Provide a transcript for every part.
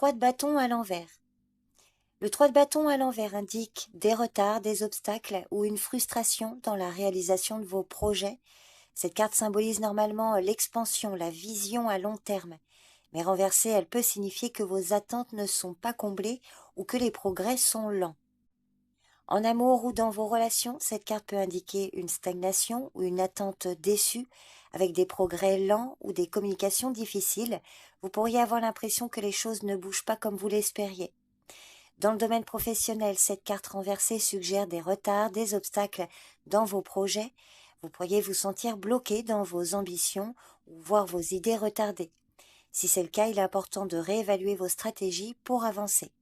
3 de bâton à l'envers. Le 3 de bâton à l'envers indique des retards, des obstacles ou une frustration dans la réalisation de vos projets. Cette carte symbolise normalement l'expansion, la vision à long terme. Mais renversée, elle peut signifier que vos attentes ne sont pas comblées ou que les progrès sont lents. En amour ou dans vos relations, cette carte peut indiquer une stagnation ou une attente déçue avec des progrès lents ou des communications difficiles. Vous pourriez avoir l'impression que les choses ne bougent pas comme vous l'espériez. Dans le domaine professionnel, cette carte renversée suggère des retards, des obstacles dans vos projets. Vous pourriez vous sentir bloqué dans vos ambitions ou voir vos idées retardées. Si c'est le cas, il est important de réévaluer vos stratégies pour avancer.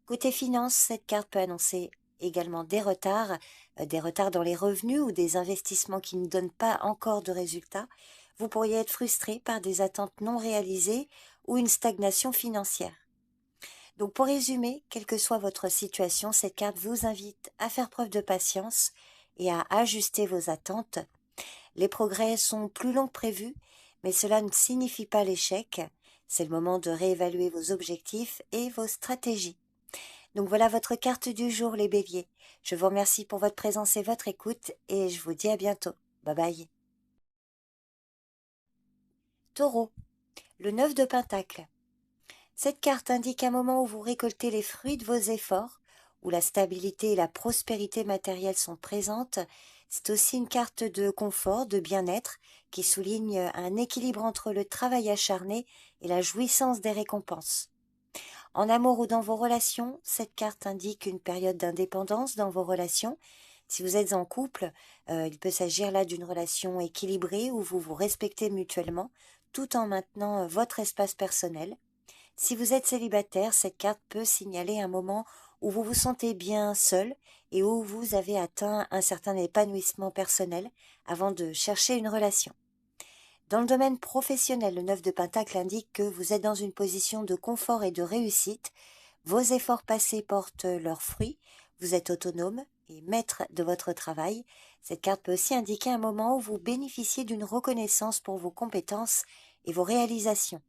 Côté finance, cette carte peut annoncer également des retards dans les revenus ou des investissements qui ne donnent pas encore de résultats. Vous pourriez être frustré par des attentes non réalisées ou une stagnation financière. Donc pour résumer, quelle que soit votre situation, cette carte vous invite à faire preuve de patience et à ajuster vos attentes. Les progrès sont plus longs que prévu, mais cela ne signifie pas l'échec. C'est le moment de réévaluer vos objectifs et vos stratégies. Donc voilà votre carte du jour, les béliers. Je vous remercie pour votre présence et votre écoute et je vous dis à bientôt. Bye bye. Taureau, le 9 de Pentacle. Cette carte indique un moment où vous récoltez les fruits de vos efforts, où la stabilité et la prospérité matérielle sont présentes. C'est aussi une carte de confort, de bien-être, qui souligne un équilibre entre le travail acharné et la jouissance des récompenses. En amour ou dans vos relations, cette carte indique une période d'indépendance dans vos relations. Si vous êtes en couple, il peut s'agir là d'une relation équilibrée où vous vous respectez mutuellement tout en maintenant votre espace personnel. Si vous êtes célibataire, cette carte peut signaler un moment où vous vous sentez bien seul et où vous avez atteint un certain épanouissement personnel avant de chercher une relation. Dans le domaine professionnel, le 9 de Pentacle indique que vous êtes dans une position de confort et de réussite. Vos efforts passés portent leurs fruits. Vous êtes autonome et maître de votre travail. Cette carte peut aussi indiquer un moment où vous bénéficiez d'une reconnaissance pour vos compétences et vos réalisations.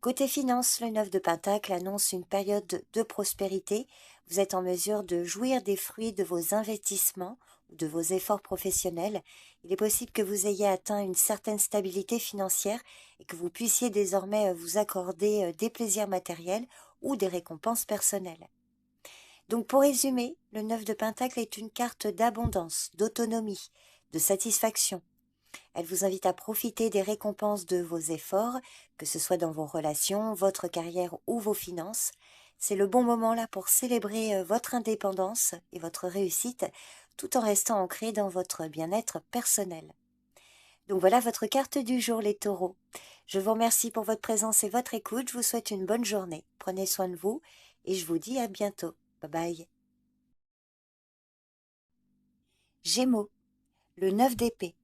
Côté finance, le 9 de Pentacle annonce une période de prospérité. Vous êtes en mesure de jouir des fruits de vos investissements ou de vos efforts professionnels. Il est possible que vous ayez atteint une certaine stabilité financière et que vous puissiez désormais vous accorder des plaisirs matériels ou des récompenses personnelles. Donc pour résumer, le 9 de Pentacle est une carte d'abondance, d'autonomie, de satisfaction. Elle vous invite à profiter des récompenses de vos efforts, que ce soit dans vos relations, votre carrière ou vos finances. C'est le bon moment là pour célébrer votre indépendance et votre réussite, tout en restant ancré dans votre bien-être personnel. Donc voilà votre carte du jour, les taureaux. Je vous remercie pour votre présence et votre écoute. Je vous souhaite une bonne journée. Prenez soin de vous et je vous dis à bientôt. Bye bye. Gémeaux, le 9 d'épée.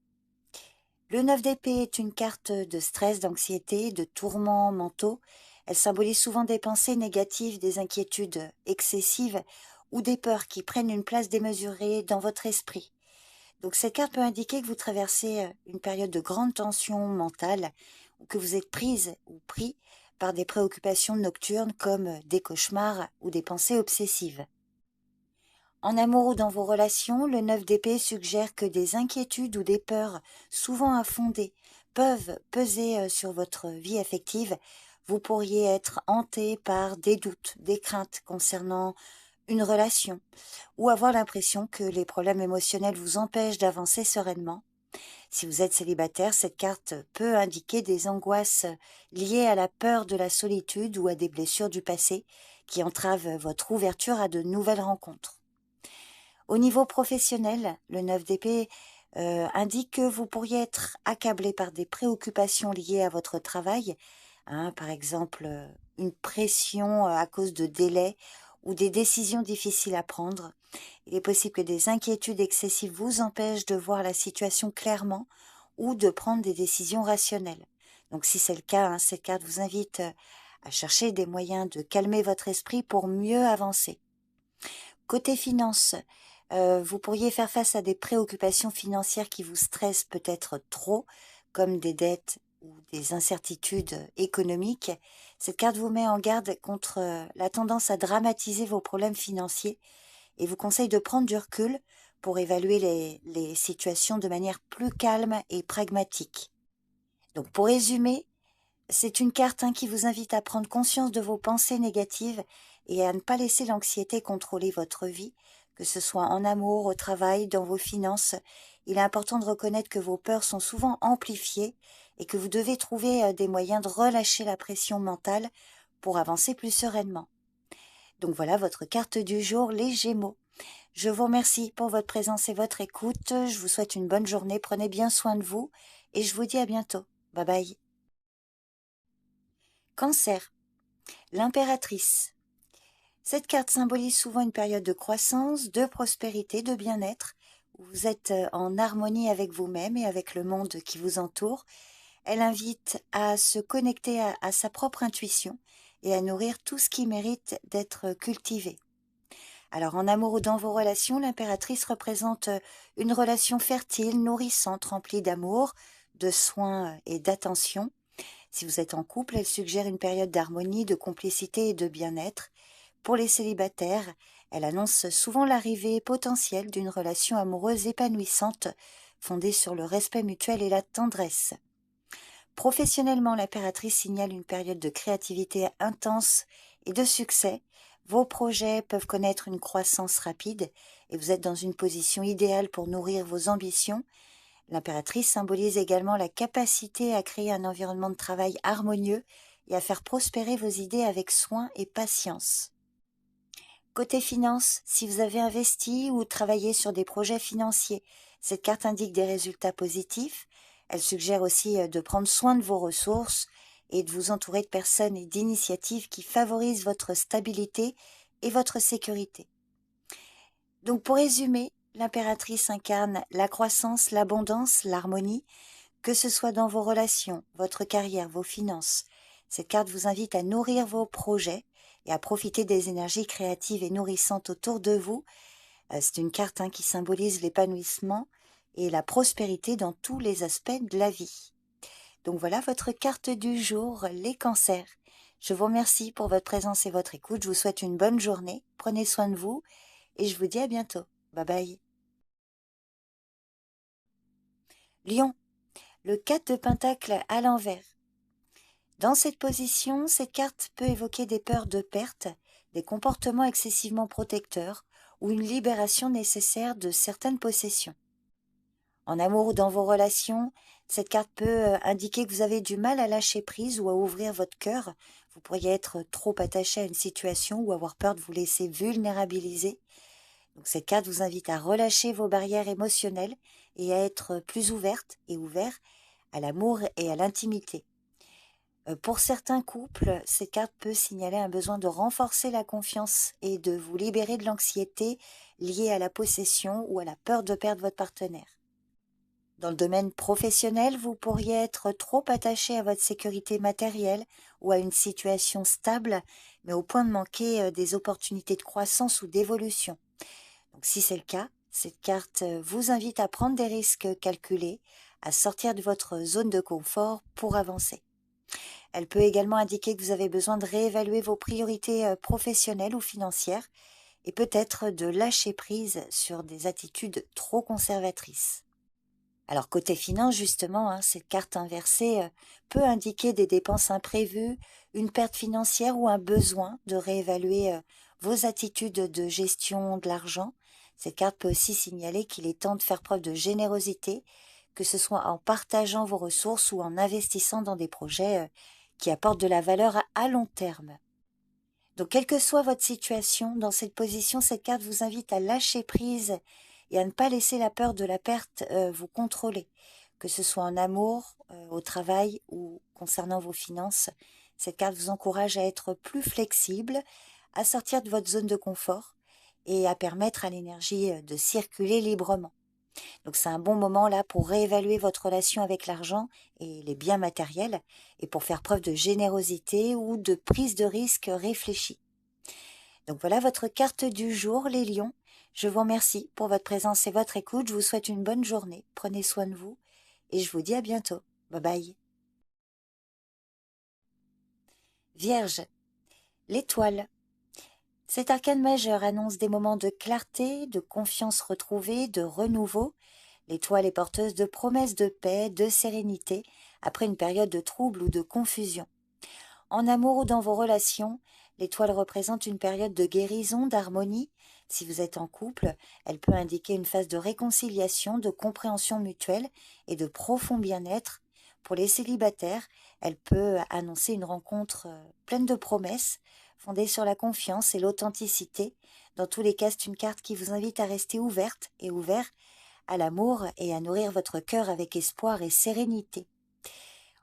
Le 9 d'épée est une carte de stress, d'anxiété, de tourments mentaux. Elle symbolise souvent des pensées négatives, des inquiétudes excessives ou des peurs qui prennent une place démesurée dans votre esprit. Donc cette carte peut indiquer que vous traversez une période de grande tension mentale ou que vous êtes prise ou pris par des préoccupations nocturnes comme des cauchemars ou des pensées obsessives. En amour ou dans vos relations, le 9 d'épée suggère que des inquiétudes ou des peurs, souvent infondées, peuvent peser sur votre vie affective. Vous pourriez être hanté par des doutes, des craintes concernant une relation, ou avoir l'impression que les problèmes émotionnels vous empêchent d'avancer sereinement. Si vous êtes célibataire, cette carte peut indiquer des angoisses liées à la peur de la solitude ou à des blessures du passé qui entravent votre ouverture à de nouvelles rencontres. Au niveau professionnel, le 9 d'épée indique que vous pourriez être accablé par des préoccupations liées à votre travail, par exemple une pression à cause de délais ou des décisions difficiles à prendre. Il est possible que des inquiétudes excessives vous empêchent de voir la situation clairement ou de prendre des décisions rationnelles. Donc si c'est le cas, cette carte vous invite à chercher des moyens de calmer votre esprit pour mieux avancer. Côté finance, vous pourriez faire face à des préoccupations financières qui vous stressent peut-être trop, comme des dettes ou des incertitudes économiques, cette carte vous met en garde contre la tendance à dramatiser vos problèmes financiers et vous conseille de prendre du recul pour évaluer les situations de manière plus calme et pragmatique. Donc pour résumer, c'est une carte qui vous invite à prendre conscience de vos pensées négatives et à ne pas laisser l'anxiété contrôler votre vie, que ce soit en amour, au travail, dans vos finances. Il est important de reconnaître que vos peurs sont souvent amplifiées et que vous devez trouver des moyens de relâcher la pression mentale pour avancer plus sereinement. Donc voilà votre carte du jour, les Gémeaux. Je vous remercie pour votre présence et votre écoute. Je vous souhaite une bonne journée. Prenez bien soin de vous et je vous dis à bientôt. Bye bye. Cancer. L'impératrice. Cette carte symbolise souvent une période de croissance, de prospérité, de bien-être, où vous êtes en harmonie avec vous-même et avec le monde qui vous entoure. Elle invite à se connecter à sa propre intuition et à nourrir tout ce qui mérite d'être cultivé. Alors en amour ou dans vos relations, l'impératrice représente une relation fertile, nourrissante, remplie d'amour, de soins et d'attention. Si vous êtes en couple, elle suggère une période d'harmonie, de complicité et de bien-être. Pour les célibataires, elle annonce souvent l'arrivée potentielle d'une relation amoureuse épanouissante, fondée sur le respect mutuel et la tendresse. Professionnellement, l'impératrice signale une période de créativité intense et de succès. Vos projets peuvent connaître une croissance rapide et vous êtes dans une position idéale pour nourrir vos ambitions. L'impératrice symbolise également la capacité à créer un environnement de travail harmonieux et à faire prospérer vos idées avec soin et patience. Côté finance, si vous avez investi ou travaillé sur des projets financiers, cette carte indique des résultats positifs. Elle suggère aussi de prendre soin de vos ressources et de vous entourer de personnes et d'initiatives qui favorisent votre stabilité et votre sécurité. Donc pour résumer, l'impératrice incarne la croissance, l'abondance, l'harmonie, que ce soit dans vos relations, votre carrière, vos finances. Cette carte vous invite à nourrir vos projets et à profiter des énergies créatives et nourrissantes autour de vous. C'est une carte qui symbolise l'épanouissement et la prospérité dans tous les aspects de la vie. Donc voilà votre carte du jour, les cancers. Je vous remercie pour votre présence et votre écoute. Je vous souhaite une bonne journée. Prenez soin de vous et je vous dis à bientôt. Bye bye. Lion, le 4 de Pentacle à l'envers. Dans cette position, cette carte peut évoquer des peurs de perte, des comportements excessivement protecteurs ou une libération nécessaire de certaines possessions. En amour ou dans vos relations, cette carte peut indiquer que vous avez du mal à lâcher prise ou à ouvrir votre cœur. Vous pourriez être trop attaché à une situation ou avoir peur de vous laisser vulnérabiliser. Donc cette carte vous invite à relâcher vos barrières émotionnelles et à être plus ouverte et ouvert à l'amour et à l'intimité. Pour certains couples, cette carte peut signaler un besoin de renforcer la confiance et de vous libérer de l'anxiété liée à la possession ou à la peur de perdre votre partenaire. Dans le domaine professionnel, vous pourriez être trop attaché à votre sécurité matérielle ou à une situation stable, mais au point de manquer des opportunités de croissance ou d'évolution. Donc si c'est le cas, cette carte vous invite à prendre des risques calculés, à sortir de votre zone de confort pour avancer. Elle peut également indiquer que vous avez besoin de réévaluer vos priorités professionnelles ou financières et peut-être de lâcher prise sur des attitudes trop conservatrices. Alors côté finance, justement, cette carte inversée peut indiquer des dépenses imprévues, une perte financière ou un besoin de réévaluer vos attitudes de gestion de l'argent. Cette carte peut aussi signaler qu'il est temps de faire preuve de générosité, que ce soit en partageant vos ressources ou en investissant dans des projets qui apportent de la valeur à long terme. Donc, quelle que soit votre situation, dans cette position, cette carte vous invite à lâcher prise et à ne pas laisser la peur de la perte vous contrôler. Que ce soit en amour, au travail ou concernant vos finances, cette carte vous encourage à être plus flexible, à sortir de votre zone de confort et à permettre à l'énergie de circuler librement. Donc c'est un bon moment là pour réévaluer votre relation avec l'argent et les biens matériels et pour faire preuve de générosité ou de prise de risque réfléchie. Donc voilà votre carte du jour, les lions. Je vous remercie pour votre présence et votre écoute. Je vous souhaite une bonne journée. Prenez soin de vous et je vous dis à bientôt. Bye bye. Vierge, l'étoile. Cet arcane majeur annonce des moments de clarté, de confiance retrouvée, de renouveau. L'étoile est porteuse de promesses de paix, de sérénité, après une période de trouble ou de confusion. En amour ou dans vos relations, l'étoile représente une période de guérison, d'harmonie. Si vous êtes en couple, elle peut indiquer une phase de réconciliation, de compréhension mutuelle et de profond bien-être. Pour les célibataires, elle peut annoncer une rencontre pleine de promesses, fondée sur la confiance et l'authenticité. Dans tous les cas, c'est une carte qui vous invite à rester ouverte et ouvert à l'amour et à nourrir votre cœur avec espoir et sérénité.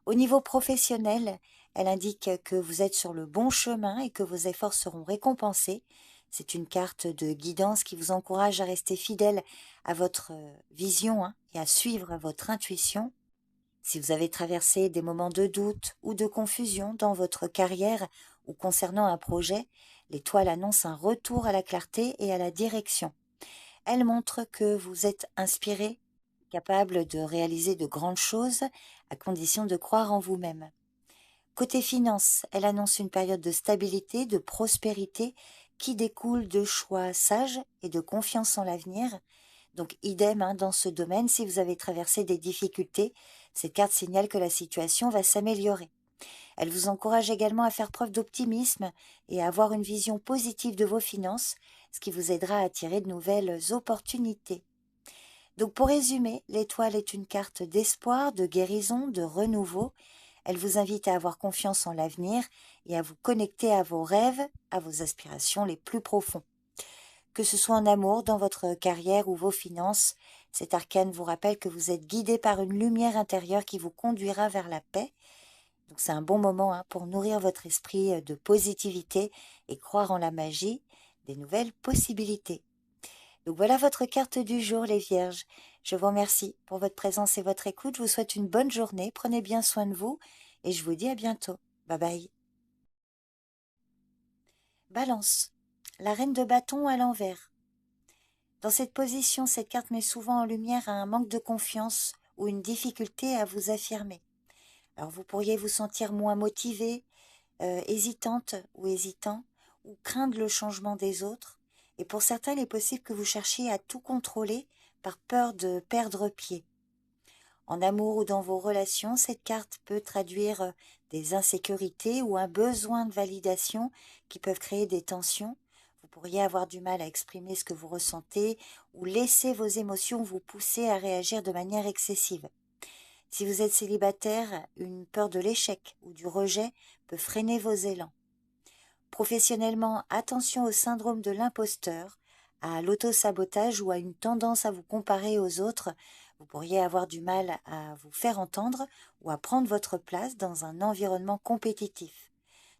Au niveau professionnel, elle indique que vous êtes sur le bon chemin et que vos efforts seront récompensés. C'est une carte de guidance qui vous encourage à rester fidèle à votre vision et à suivre votre intuition. Si vous avez traversé des moments de doute ou de confusion dans votre carrière ou concernant un projet, l'étoile annonce un retour à la clarté et à la direction. Elle montre que vous êtes inspiré, capable de réaliser de grandes choses, à condition de croire en vous-même. Côté finance, elle annonce une période de stabilité, de prospérité, qui découle de choix sages et de confiance en l'avenir. Donc idem dans ce domaine, si vous avez traversé des difficultés, cette carte signale que la situation va s'améliorer. Elle vous encourage également à faire preuve d'optimisme et à avoir une vision positive de vos finances, ce qui vous aidera à attirer de nouvelles opportunités. Donc pour résumer, l'étoile est une carte d'espoir, de guérison, de renouveau. Elle vous invite à avoir confiance en l'avenir et à vous connecter à vos rêves, à vos aspirations les plus profonds. Que ce soit en amour, dans votre carrière ou vos finances, cet arcane vous rappelle que vous êtes guidé par une lumière intérieure qui vous conduira vers la paix. Donc c'est un bon moment pour nourrir votre esprit de positivité et croire en la magie des nouvelles possibilités. Donc voilà votre carte du jour, les Vierges. Je vous remercie pour votre présence et votre écoute. Je vous souhaite une bonne journée. Prenez bien soin de vous et je vous dis à bientôt. Bye bye. Balance. La reine de bâton à l'envers. Dans cette position, cette carte met souvent en lumière un manque de confiance ou une difficulté à vous affirmer. Alors vous pourriez vous sentir moins motivé, hésitante ou hésitant, ou craindre le changement des autres. Et pour certains, il est possible que vous cherchiez à tout contrôler par peur de perdre pied. En amour ou dans vos relations, cette carte peut traduire des insécurités ou un besoin de validation qui peuvent créer des tensions. Vous pourriez avoir du mal à exprimer ce que vous ressentez ou laisser vos émotions vous pousser à réagir de manière excessive. Si vous êtes célibataire, une peur de l'échec ou du rejet peut freiner vos élans. Professionnellement, attention au syndrome de l'imposteur, à l'auto-sabotage ou à une tendance à vous comparer aux autres. Vous pourriez avoir du mal à vous faire entendre ou à prendre votre place dans un environnement compétitif.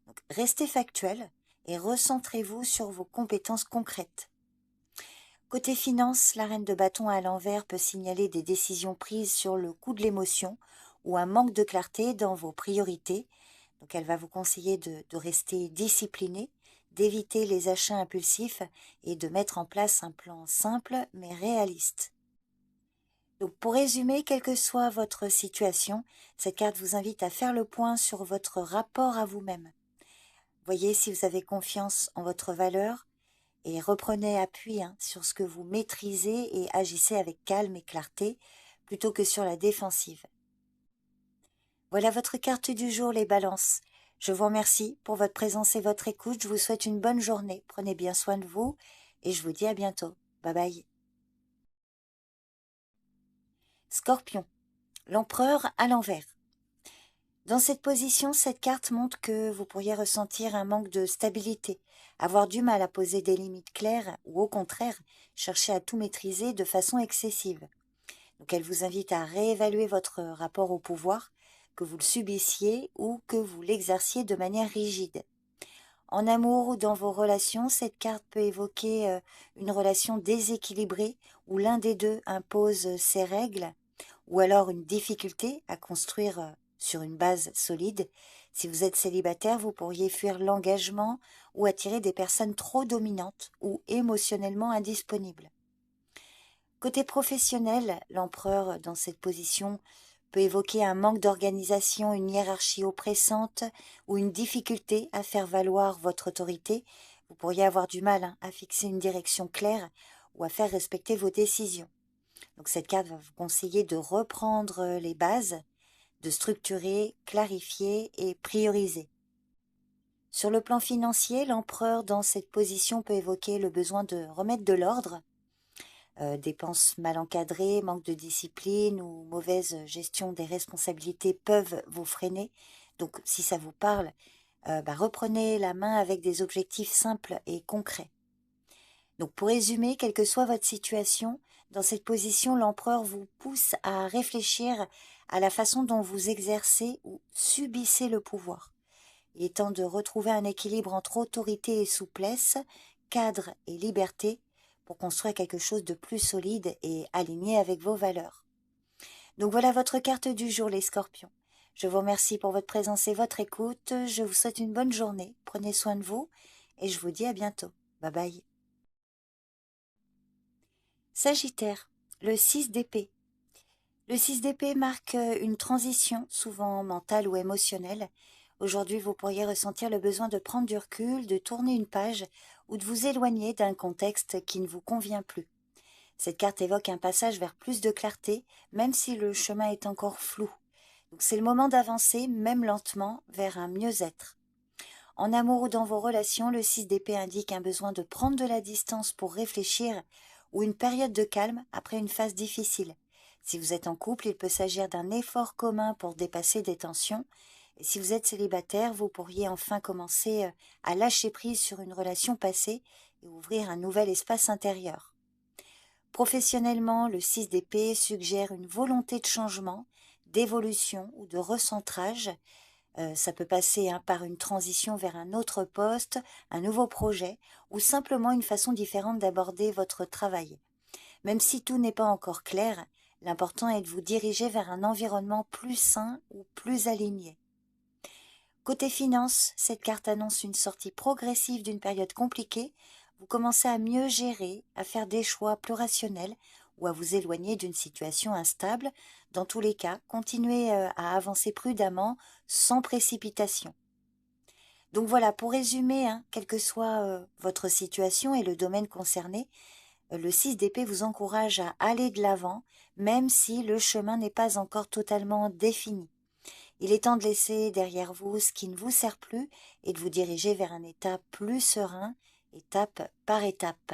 Donc, restez factuel et recentrez-vous sur vos compétences concrètes. Côté finance, la reine de bâton à l'envers peut signaler des décisions prises sur le coup de l'émotion ou un manque de clarté dans vos priorités. Donc elle va vous conseiller de rester discipliné, d'éviter les achats impulsifs et de mettre en place un plan simple mais réaliste. Donc pour résumer, quelle que soit votre situation, cette carte vous invite à faire le point sur votre rapport à vous-même. Voyez si vous avez confiance en votre valeur et reprenez appui sur ce que vous maîtrisez et agissez avec calme et clarté plutôt que sur la défensive. Voilà votre carte du jour, les balances. Je vous remercie pour votre présence et votre écoute. Je vous souhaite une bonne journée. Prenez bien soin de vous et je vous dis à bientôt. Bye bye. Scorpion, l'empereur à l'envers. Dans cette position, cette carte montre que vous pourriez ressentir un manque de stabilité, avoir du mal à poser des limites claires ou au contraire, chercher à tout maîtriser de façon excessive. Donc elle vous invite à réévaluer votre rapport au pouvoir, que vous le subissiez ou que vous l'exerciez de manière rigide. En amour ou dans vos relations, cette carte peut évoquer une relation déséquilibrée où l'un des deux impose ses règles ou alors une difficulté à construire sur une base solide. Si vous êtes célibataire, vous pourriez fuir l'engagement ou attirer des personnes trop dominantes ou émotionnellement indisponibles. Côté professionnel, l'empereur dans cette position peut évoquer un manque d'organisation, une hiérarchie oppressante ou une difficulté à faire valoir votre autorité. Vous pourriez avoir du mal à fixer une direction claire ou à faire respecter vos décisions. Donc cette carte va vous conseiller de reprendre les bases, de structurer, clarifier et prioriser. Sur le plan financier, l'empereur dans cette position peut évoquer le besoin de remettre de l'ordre. Dépenses mal encadrées, manque de discipline ou mauvaise gestion des responsabilités peuvent vous freiner. Donc si ça vous parle, reprenez la main avec des objectifs simples et concrets. Donc pour résumer, quelle que soit votre situation, dans cette position, l'empereur vous pousse à réfléchir à la façon dont vous exercez ou subissez le pouvoir. Il est temps de retrouver un équilibre entre autorité et souplesse, cadre et liberté, pour construire quelque chose de plus solide et aligné avec vos valeurs. Donc voilà votre carte du jour, les scorpions. Je vous remercie pour votre présence et votre écoute. Je vous souhaite une bonne journée. Prenez soin de vous et je vous dis à bientôt. Bye bye. Sagittaire, le 6 d'épée. Le 6 d'épée marque une transition, souvent mentale ou émotionnelle. Aujourd'hui, vous pourriez ressentir le besoin de prendre du recul, de tourner une page ou de vous éloigner d'un contexte qui ne vous convient plus. Cette carte évoque un passage vers plus de clarté, même si le chemin est encore flou. Donc c'est le moment d'avancer, même lentement, vers un mieux-être. En amour ou dans vos relations, le 6 d'épée indique un besoin de prendre de la distance pour réfléchir ou une période de calme après une phase difficile. Si vous êtes en couple, il peut s'agir d'un effort commun pour dépasser des tensions. Et si vous êtes célibataire, vous pourriez enfin commencer à lâcher prise sur une relation passée et ouvrir un nouvel espace intérieur. Professionnellement, le 6 d'épée suggère une volonté de changement, d'évolution ou de recentrage. Ça peut passer par une transition vers un autre poste, un nouveau projet ou simplement une façon différente d'aborder votre travail. Même si tout n'est pas encore clair, l'important est de vous diriger vers un environnement plus sain ou plus aligné. Côté finance, cette carte annonce une sortie progressive d'une période compliquée. Vous commencez à mieux gérer, à faire des choix plus rationnels ou à vous éloigner d'une situation instable. Dans tous les cas, continuez à avancer prudemment, sans précipitation. Donc voilà, pour résumer, quelle que soit votre situation et le domaine concerné, le 6 d'épée vous encourage à aller de l'avant, même si le chemin n'est pas encore totalement défini. Il est temps de laisser derrière vous ce qui ne vous sert plus et de vous diriger vers un état plus serein, étape par étape.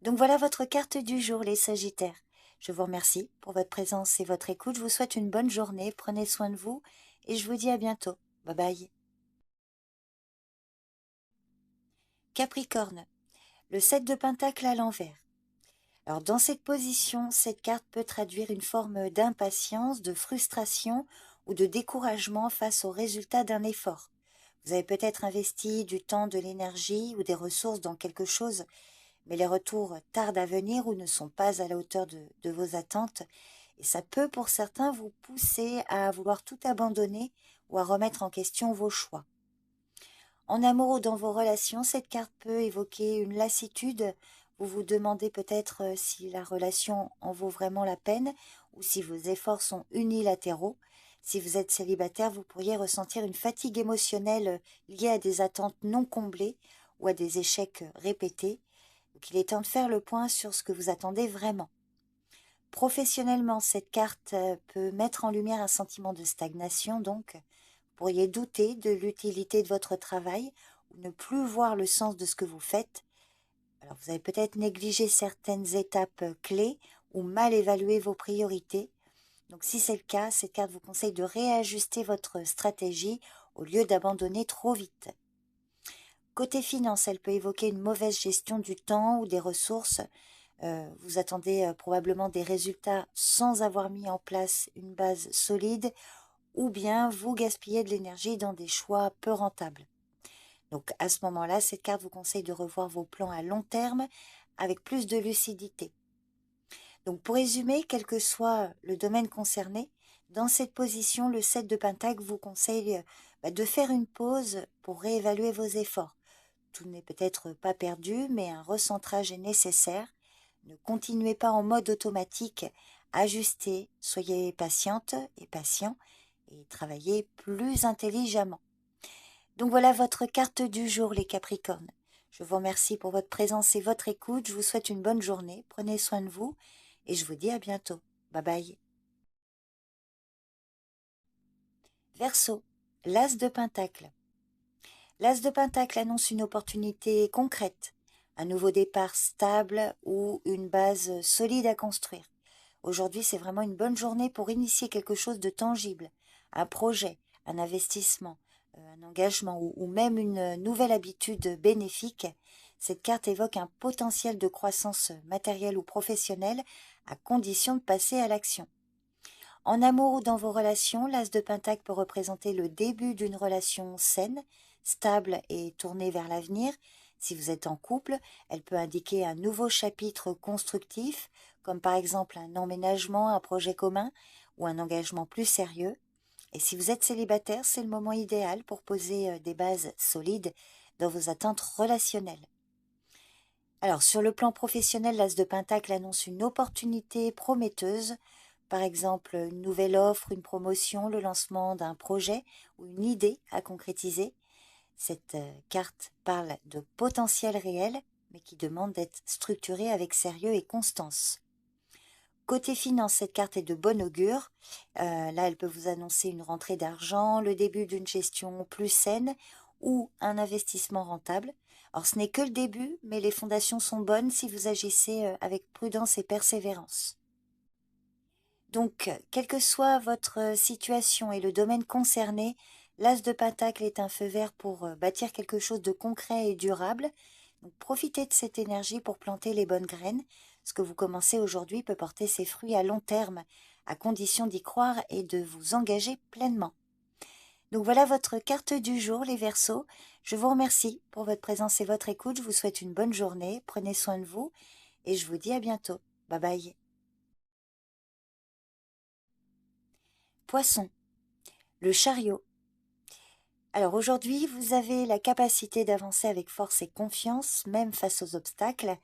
Donc voilà votre carte du jour, les Sagittaires. Je vous remercie pour votre présence et votre écoute. Je vous souhaite une bonne journée, prenez soin de vous et je vous dis à bientôt. Bye bye. Capricorne, le 7 de Pentacle à l'envers. Alors dans cette position, cette carte peut traduire une forme d'impatience, de frustration ou de découragement face au résultat d'un effort. Vous avez peut-être investi du temps, de l'énergie ou des ressources dans quelque chose, mais les retours tardent à venir ou ne sont pas à la hauteur de vos attentes. Et ça peut pour certains vous pousser à vouloir tout abandonner ou à remettre en question vos choix. En amour ou dans vos relations, cette carte peut évoquer une lassitude. Vous vous demandez peut-être si la relation en vaut vraiment la peine ou si vos efforts sont unilatéraux. Si vous êtes célibataire, vous pourriez ressentir une fatigue émotionnelle liée à des attentes non comblées ou à des échecs répétés. Donc il est temps de faire le point sur ce que vous attendez vraiment. Professionnellement, cette carte peut mettre en lumière un sentiment de stagnation, donc vous pourriez douter de l'utilité de votre travail ou ne plus voir le sens de ce que vous faites. Alors vous avez peut-être négligé certaines étapes clés ou mal évalué vos priorités. Donc si c'est le cas, cette carte vous conseille de réajuster votre stratégie au lieu d'abandonner trop vite. Côté finance, elle peut évoquer une mauvaise gestion du temps ou des ressources. Vous attendez probablement des résultats sans avoir mis en place une base solide ou bien vous gaspillez de l'énergie dans des choix peu rentables. Donc à ce moment-là, cette carte vous conseille de revoir vos plans à long terme avec plus de lucidité. Donc pour résumer, quel que soit le domaine concerné, dans cette position, le 7 de Pentacle vous conseille de faire une pause pour réévaluer vos efforts. Tout n'est peut-être pas perdu, mais un recentrage est nécessaire. Ne continuez pas en mode automatique, ajustez, soyez patiente et patient et travaillez plus intelligemment. Donc voilà votre carte du jour, les Capricornes. Je vous remercie pour votre présence et votre écoute. Je vous souhaite une bonne journée. Prenez soin de vous et je vous dis à bientôt. Bye bye. Verseau, l'As de Pentacle. L'As de Pentacle annonce une opportunité concrète, un nouveau départ stable ou une base solide à construire. Aujourd'hui, c'est vraiment une bonne journée pour initier quelque chose de tangible, un projet, un investissement, un engagement ou même une nouvelle habitude bénéfique. Cette carte évoque un potentiel de croissance matérielle ou professionnelle à condition de passer à l'action. En amour ou dans vos relations, l'As de Pentacle peut représenter le début d'une relation saine, stable et tournée vers l'avenir. Si vous êtes en couple, elle peut indiquer un nouveau chapitre constructif, comme par exemple un emménagement, un projet commun ou un engagement plus sérieux. Et si vous êtes célibataire, c'est le moment idéal pour poser des bases solides dans vos attentes relationnelles. Alors, sur le plan professionnel, l'As de Pentacle annonce une opportunité prometteuse, par exemple une nouvelle offre, une promotion, le lancement d'un projet ou une idée à concrétiser. Cette carte parle de potentiel réel, mais qui demande d'être structurée avec sérieux et constance. Côté finance, cette carte est de bon augure. Là, elle peut vous annoncer une rentrée d'argent, le début d'une gestion plus saine ou un investissement rentable. Alors, ce n'est que le début, mais les fondations sont bonnes si vous agissez avec prudence et persévérance. Donc, quelle que soit votre situation et le domaine concerné, l'As de Pentacle est un feu vert pour bâtir quelque chose de concret et durable. Donc, profitez de cette énergie pour planter les bonnes graines. Ce que vous commencez aujourd'hui peut porter ses fruits à long terme, à condition d'y croire et de vous engager pleinement. Donc voilà votre carte du jour, les Verseaux. Je vous remercie pour votre présence et votre écoute. Je vous souhaite une bonne journée. Prenez soin de vous et je vous dis à bientôt. Bye bye. Poisson, le chariot. Alors aujourd'hui, vous avez la capacité d'avancer avec force et confiance, même face aux obstacles.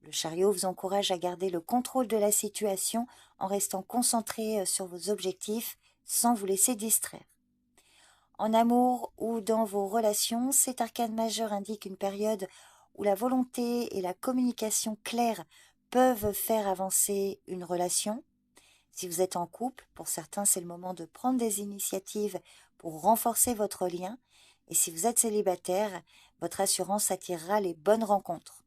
Le chariot vous encourage à garder le contrôle de la situation en restant concentré sur vos objectifs sans vous laisser distraire. En amour ou dans vos relations, cet arcane majeur indique une période où la volonté et la communication claire peuvent faire avancer une relation. Si vous êtes en couple, pour certains, c'est le moment de prendre des initiatives pour renforcer votre lien. Et si vous êtes célibataire, votre assurance attirera les bonnes rencontres.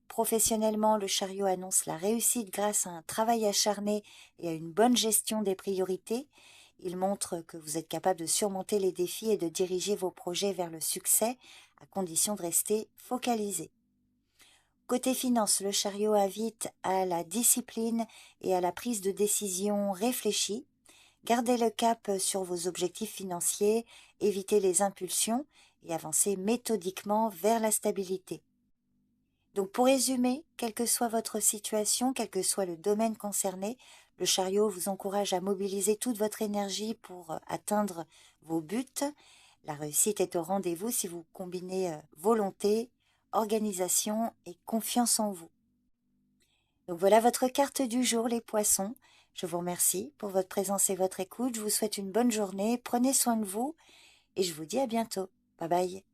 Professionnellement, le chariot annonce la réussite grâce à un travail acharné et à une bonne gestion des priorités. Il montre que vous êtes capable de surmonter les défis et de diriger vos projets vers le succès, à condition de rester focalisé. Côté finance, le chariot invite à la discipline et à la prise de décision réfléchie. Gardez le cap sur vos objectifs financiers, évitez les impulsions et avancez méthodiquement vers la stabilité. Donc pour résumer, quelle que soit votre situation, quel que soit le domaine concerné, le chariot vous encourage à mobiliser toute votre énergie pour atteindre vos buts. La réussite est au rendez-vous si vous combinez volonté, organisation et confiance en vous. Donc voilà votre carte du jour, les poissons. Je vous remercie pour votre présence et votre écoute. Je vous souhaite une bonne journée. Prenez soin de vous et je vous dis à bientôt. Bye bye.